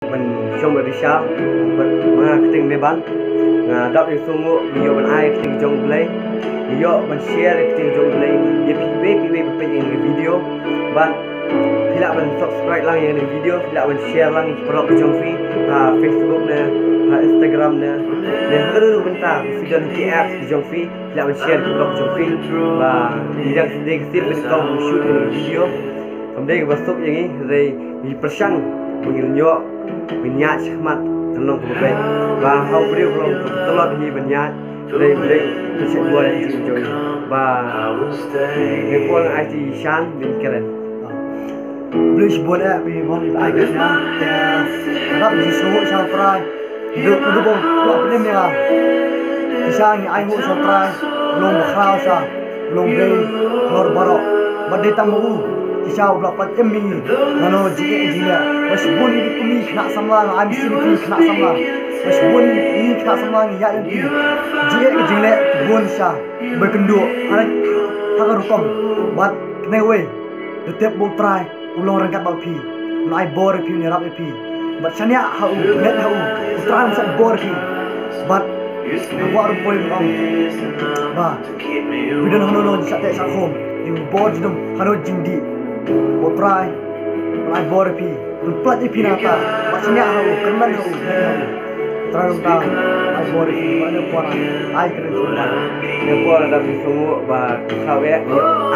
mình trong một sao mình mà tình để bán đọc được số ngộ nhiều mình ai tình trong play nhiều mình share tình trong play ya piwe bên video và khi lại mình subscribe lang yang video khi lại mình share lang produk trong Facebook nè Instagram nè dan terus bentar sudah di apps di trong khi lại mình share produk trong và yang sedikit bên kau shoot video kemudian masuk yang ini dari persiang menginyok minyak mat tenong ke và hậu video belum telur hi minyak dari persiang dua yang cincoi và yang pun IT Shan bin keren beli sebuah app di bawah ai kan ya harap di suhu sampai được bông của bên này là thì sao ai hỗ sampai belum berkhau sa belum beli keluar barok badai tamu thì sao berapa emmi nano jika masbun ini kumi kena samlang am sini kena samlang masbun ini kena samlang ya ini jika jile bun sa berkenduk hari hagar hukum buat kena we tetap try ulong rangkat bau pi nai bor pi ni rap pi bat chania hau net hau try masat bor pi bat aku aru poin bang ba bidan hono sat tak sakhom di bor jidum haro jindi bo try nai bor pi plat pi nata bat chania hau kerman hau try ta ai bor pi mana pora ai keren sudah ne pora da bisungu ba kawe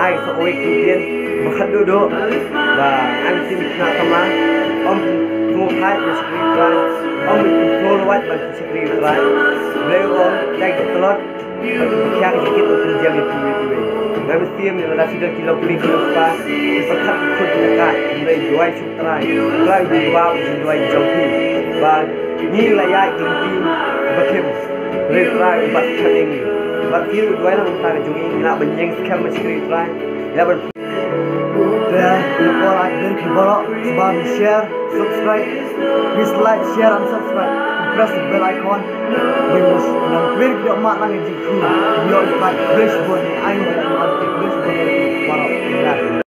ai so oi kutien makan duduk và ăn xin nào sama ông mua thái và screen try ông bị control white và screen try beliau on tag telur yang sedikit untuk jam itu kami tiam yang sudah kilo pas sepakat ikut dekat mulai dua try dua jauhi và như là ya inti bakim try bat cutting bat fiu dua là kita jungi nak benjeng scam screen try ya ber dan lupa like dan kebolok sebab share, subscribe, please like, share and subscribe, press the bell icon, bonus dan klik video mak lagi jika video like, please buat ni, ayo buat ni, please buat ni,